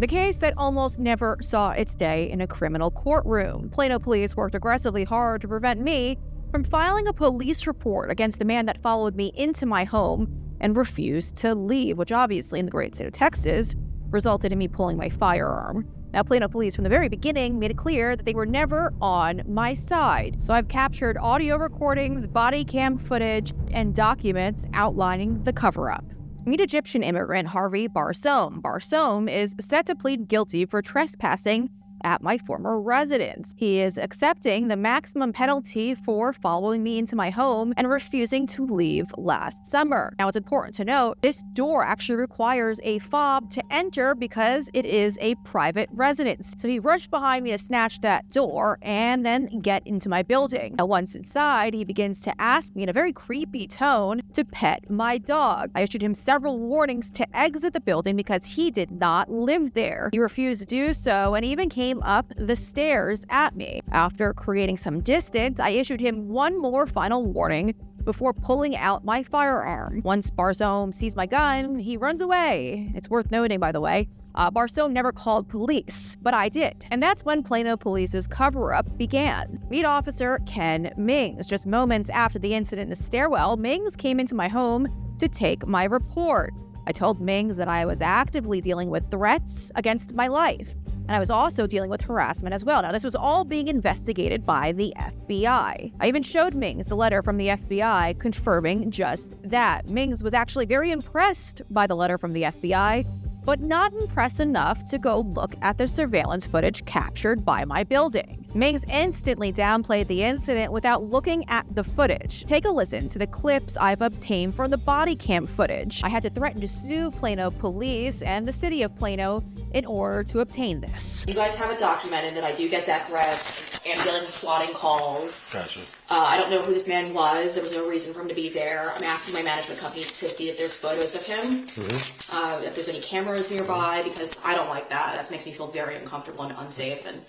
the case that almost never saw its day in a criminal courtroom. Plano police worked aggressively hard to prevent me from filing a police report against the man that followed me into my home and refused to leave, which obviously in the great state of Texas resulted in me pulling my firearm. Now, Plano police from the very beginning made it clear that they were never on my side. So I've captured audio recordings, body cam footage, and documents outlining the cover-up. Meet Egyptian immigrant Harvey Barsoum. Barsoum is set to plead guilty for trespassing at my former residence. He is accepting the maximum penalty for following me into my home and refusing to leave last summer. Now, it's important to note, this door actually requires a fob to enter because it is a private residence. So he rushed behind me to snatch that door and then get into my building. Now, once inside, he begins to ask me in a very creepy tone to pet my dog. I issued him several warnings to exit the building because he did not live there. He refused to do so and even came up the stairs at me. After creating some distance, I issued him one more final warning before pulling out my firearm. Once Barsoum sees my gun, he runs away. It's worth noting, by the way, Barsoum never called police, but I did. And that's when Plano Police's cover-up began. Meet Officer Ken Mings. Just moments after the incident in the stairwell, Mings came into my home to take my report. I told Mings that I was actively dealing with threats against my life, and I was also dealing with harassment as well. Now, this was all being investigated by the FBI. I even showed Mings the letter from the FBI confirming just that. Mings was actually very impressed by the letter from the FBI, but not impressed enough to go look at the surveillance footage captured by my building. Mings instantly downplayed the incident without looking at the footage. Take a listen to the clips I've obtained from the body cam footage. I had to threaten to sue Plano Police and the city of Plano in order to obtain this. You guys have it documented that I do get death threats and dealing with swatting calls. Gotcha. I don't know who this man was. There was no reason for him to be there. I'm asking my management company to see if there's photos of him, if there's any cameras nearby, because I don't like that. That makes me feel very uncomfortable and unsafe. And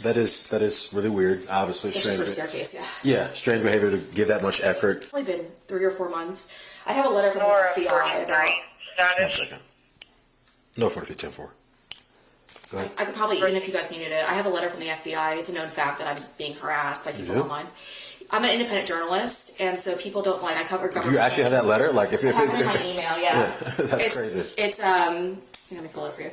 that is really weird. Obviously, especially for a staircase, yeah, strange behavior to give that much effort. It's only been 3 or 4 months. I have a letter from the FBI about... 1 second. No, 4310-4. Go ahead. I could probably, even if you guys needed it, I have a letter from the FBI. It's a known fact that I'm being harassed by people online. I'm an independent journalist, and so people don't like, I cover government. You actually have that letter? Like, if I have it in my email, yeah. That's crazy. It's, let me pull it up for you.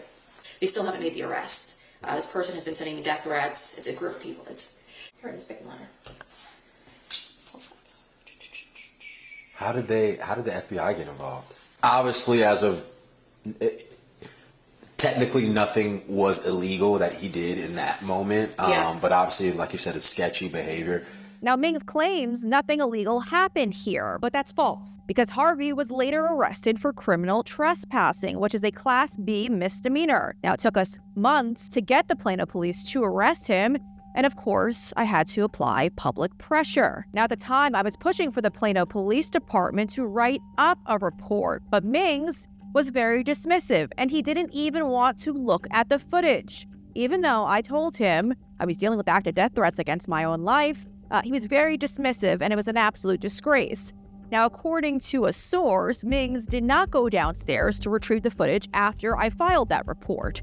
They still haven't made the arrest. This person has been sending me death threats. It's a group of people. Here it is, big letter. How did the FBI get involved? Obviously, technically nothing was illegal that he did in that moment. But obviously, like you said, it's sketchy behavior. Now, Mings claims nothing illegal happened here, but that's false, because Harvey was later arrested for criminal trespassing, which is a Class B misdemeanor. Now, it took us months to get the Plano police to arrest him, and of course, I had to apply public pressure. Now, at the time, I was pushing for the Plano Police Department to write up a report, but Mings was very dismissive, and he didn't even want to look at the footage. Even though I told him I was dealing with active death threats against my own life, he was very dismissive, and it was an absolute disgrace. Now, according to a source, Mings did not go downstairs to retrieve the footage after I filed that report.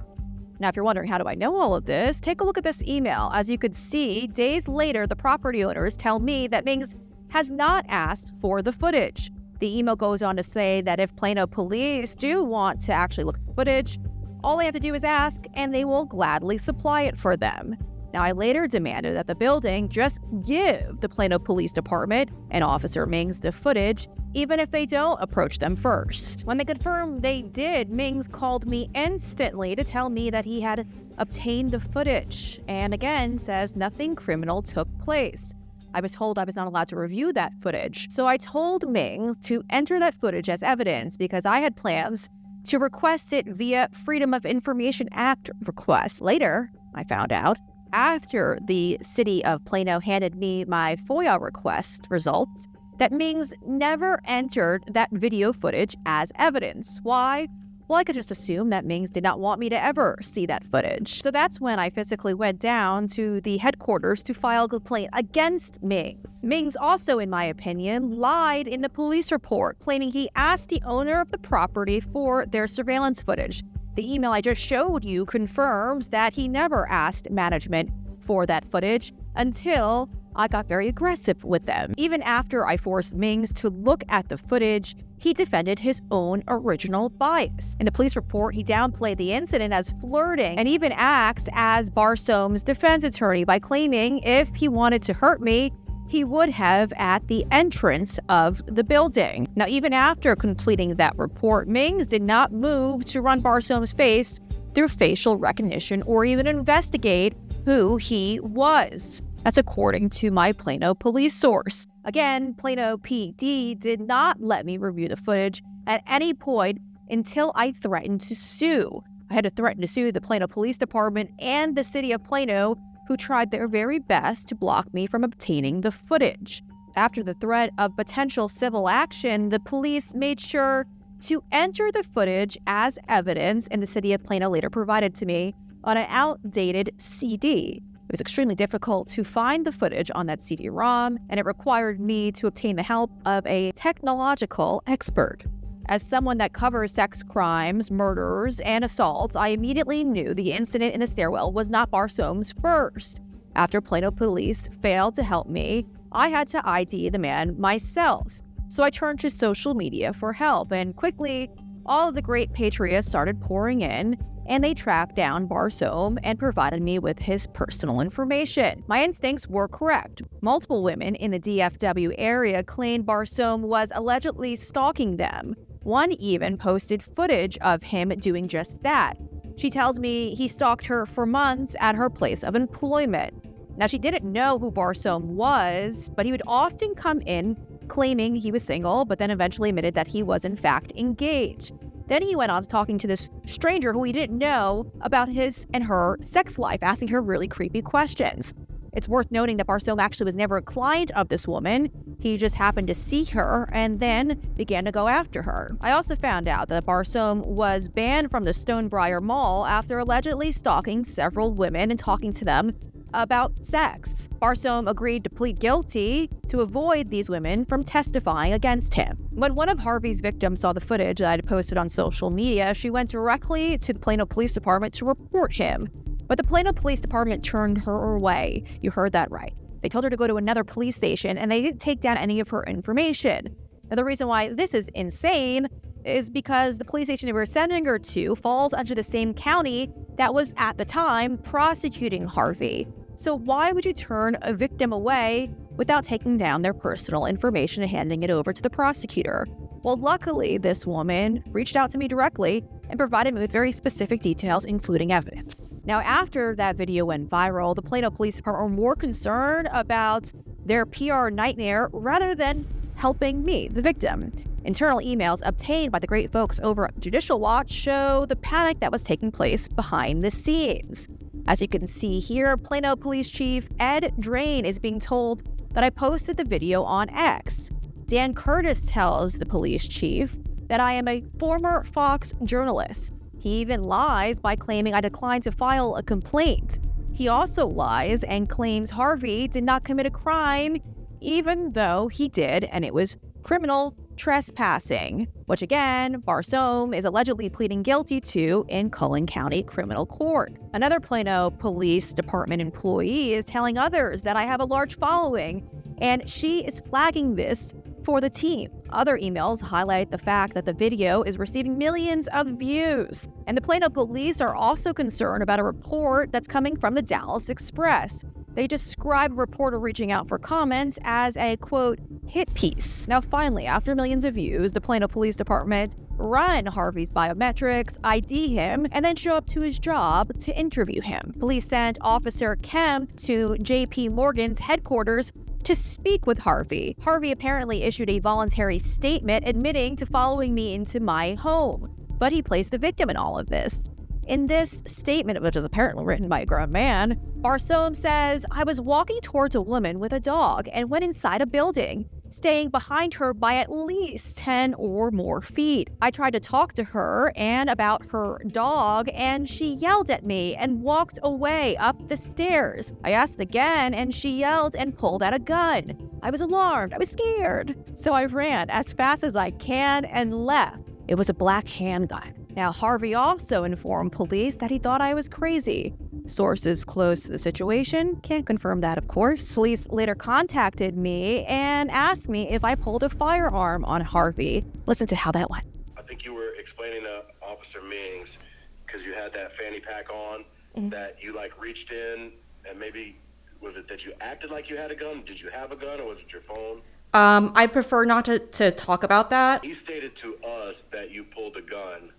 Now, if you're wondering how do I know all of this, take a look at this email. As you could see, days later, the property owners tell me that Mings has not asked for the footage. The email goes on to say that if Plano police do want to actually look at the footage, all they have to do is ask, and they will gladly supply it for them. Now, I later demanded that the building just give the Plano Police Department and Officer Mings the footage, even if they don't approach them first. When they confirmed they did, Mings called me instantly to tell me that he had obtained the footage, and again says nothing criminal took place. I was told I was not allowed to review that footage, so I told Mings to enter that footage as evidence because I had plans to request it via Freedom of Information Act request. Later, I found out, after the city of Plano handed me my FOIA request results, that Mings never entered that video footage as evidence. Why? Well, I could just assume that Mings did not want me to ever see that footage. So that's when I physically went down to the headquarters to file a complaint against Mings. Mings also, in my opinion, lied in the police report, claiming he asked the owner of the property for their surveillance footage. The email I just showed you confirms that he never asked management for that footage until I got very aggressive with them. Even after I forced Mings to look at the footage, he defended his own original bias. In the police report, he downplayed the incident as flirting and even acts as Barsoom's defense attorney by claiming if he wanted to hurt me, he would have at the entrance of the building. Now, even after completing that report, Mings did not move to run Barsoom's face through facial recognition or even investigate who he was. That's according to my Plano police source. Again, Plano PD did not let me review the footage at any point until I threatened to sue. I had to threaten to sue the Plano Police Department and the city of Plano, who tried their very best to block me from obtaining the footage. After the threat of potential civil action, the police made sure to enter the footage as evidence, and the city of Plano later provided to me on an outdated CD. It was extremely difficult to find the footage on that CD-ROM, and it required me to obtain the help of a technological expert. As someone that covers sex crimes, murders, and assaults, I immediately knew the incident in the stairwell was not Barsoom's first. After Plano police failed to help me, I had to ID the man myself. So I turned to social media for help, and quickly, all of the great patriots started pouring in, and they tracked down Barsoom and provided me with his personal information. My instincts were correct. Multiple women in the DFW area claimed Barsoom was allegedly stalking them. One even posted footage of him doing just that. She tells me he stalked her for months at her place of employment. Now, she didn't know who Barsoom was, but he would often come in claiming he was single, but then eventually admitted that he was in fact engaged. Then he went on to talking to this stranger who he didn't know about his and her sex life, asking her really creepy questions. It's worth noting that Barsoom actually was never a client of this woman. He just happened to see her and then began to go after her. I also found out that Barsoom was banned from the Stonebriar Mall after allegedly stalking several women and talking to them about sex. Barsoom agreed to plead guilty to avoid these women from testifying against him. When one of Harvey's victims saw the footage that I had posted on social media, she went directly to the Plano Police Department to report him. But the Plano Police Department turned her away. You heard that right. They told her to go to another police station, and they didn't take down any of her information. Now, the reason why this is insane is because the police station they were sending her to falls under the same county that was at the time prosecuting Harvey. So why would you turn a victim away without taking down their personal information and handing it over to the prosecutor? Well, luckily, this woman reached out to me directly and provided me with very specific details, including evidence. Now, after that video went viral, the Plano Police Department were more concerned about their PR nightmare rather than helping me, the victim. Internal emails obtained by the great folks over at Judicial Watch show the panic that was taking place behind the scenes. As you can see here, Plano Police Chief Ed Drain is being told that I posted the video on X. Dan Curtis tells the police chief that I am a former Fox journalist. He even lies by claiming I declined to file a complaint. He also lies and claims Harvey did not commit a crime, even though he did, and it was criminal trespassing, which again, Barsoom is allegedly pleading guilty to in Cullen County Criminal Court. Another Plano Police Department employee is telling others that I have a large following, and she is flagging this for the team. Other emails highlight the fact that the video is receiving millions of views. And the Plano police are also concerned about a report that's coming from the Dallas Express. They describe a reporter reaching out for comments as a, quote, hit piece. Now, finally, after millions of views, the Plano Police Department run Harvey's biometrics, ID him, and then show up to his job to interview him. Police sent Officer Kemp to JP Morgan's headquarters to speak with Harvey. Harvey apparently issued a voluntary statement admitting to following me into my home, but he placed the victim in all of this. In this statement, which is apparently written by a grown man, Barsoom says, I was walking towards a woman with a dog and went inside a building, staying behind her by at least 10 or more feet. I tried to talk to her and about her dog, and she yelled at me and walked away up the stairs. I asked again, and she yelled and pulled out a gun. I was alarmed. I was scared. So I ran as fast as I can and left. It was a black handgun. Now, Harvey also informed police that he thought I was crazy. Sources close to the situation can't confirm that, of course. Police later contacted me and asked me if I pulled a firearm on Harvey. Listen to how that went. I think you were explaining to Officer Mings, because you had that fanny pack on, that you like reached in and maybe, was it that you acted like you had a gun? Did you have a gun, or was it your phone? I prefer not to talk about that. He stated to us that you pulled a gun,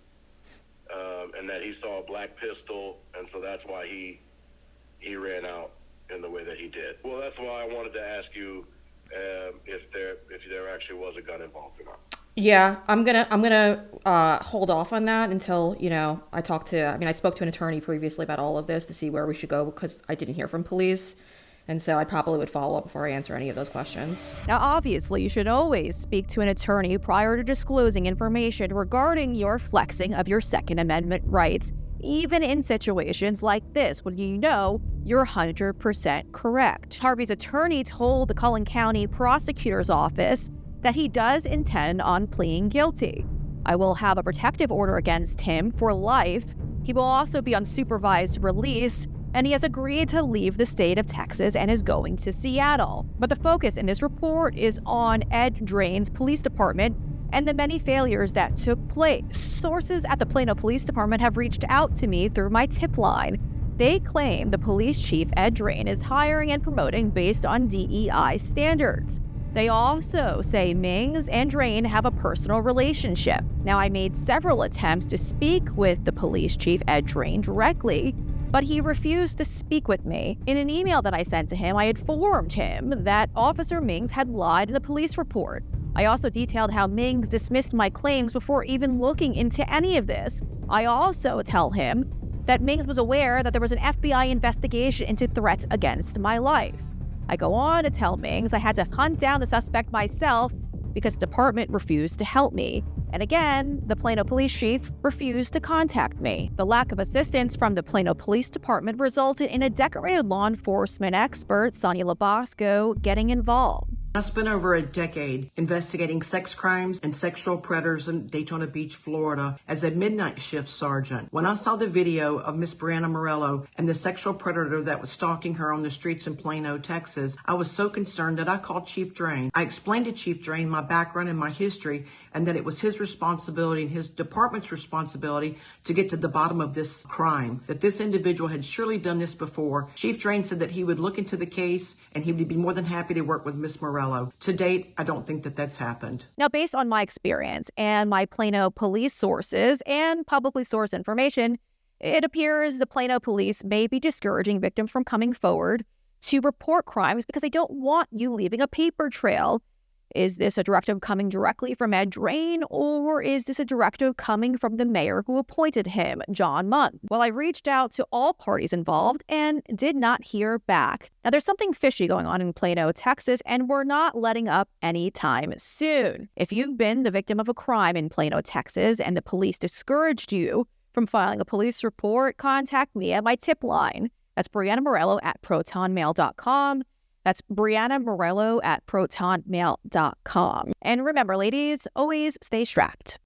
and that he saw a black pistol, and so that's why he ran out in the way that he did. Well, that's why I wanted to ask you if there actually was a gun involved or not. Yeah, I'm gonna hold off on that until, I spoke to an attorney previously about all of this to see where we should go, because I didn't hear from police. And so I probably would follow up before I answer any of those questions. Now, obviously, you should always speak to an attorney prior to disclosing information regarding your flexing of your Second Amendment rights, even in situations like this, when you know you're 100% correct. Harvey's attorney told the Cullen County Prosecutor's Office that he does intend on pleading guilty. I will have a protective order against him for life. He will also be on supervised release, and he has agreed to leave the state of Texas and is going to Seattle. But the focus in this report is on Ed Drain's police department and the many failures that took place. Sources at the Plano Police Department have reached out to me through my tip line. They claim the police chief, Ed Drain, is hiring and promoting based on DEI standards. They also say Mings and Drain have a personal relationship. Now, I made several attempts to speak with the police chief, Ed Drain, directly, but he refused to speak with me. In an email that I sent to him, I informed him that Officer Mings had lied in the police report. I also detailed how Mings dismissed my claims before even looking into any of this. I also tell him that Mings was aware that there was an FBI investigation into threats against my life. I go on to tell Mings I had to hunt down the suspect myself because the department refused to help me. And again, the Plano police chief refused to contact me. The lack of assistance from the Plano Police Department resulted in a decorated law enforcement expert, Sonia Labasco, getting involved. I spent over a decade investigating sex crimes and sexual predators in Daytona Beach, Florida as a midnight shift sergeant. When I saw the video of Miss Breanna Morello and the sexual predator that was stalking her on the streets in Plano, Texas, I was so concerned that I called Chief Drain. I explained to Chief Drain my background and my history, and that it was his responsibility and his department's responsibility to get to the bottom of this crime, that this individual had surely done this before. Chief Drain said that he would look into the case and he would be more than happy to work with Miss Morello. To date, I don't think that that's happened. Now, based on my experience and my Plano police sources and publicly sourced information, it appears the Plano police may be discouraging victims from coming forward to report crimes because they don't want you leaving a paper trail. Is this a directive coming directly from Ed Drain, or is this a directive coming from the mayor who appointed him, John Munn? Well, I reached out to all parties involved and did not hear back. Now, there's something fishy going on in Plano, Texas, and we're not letting up anytime soon. If you've been the victim of a crime in Plano, Texas, and the police discouraged you from filing a police report, contact me at my tip line. That's Breanna Morello at protonmail.com. That's Breanna Morello at protonmail.com. And remember, ladies, always stay strapped.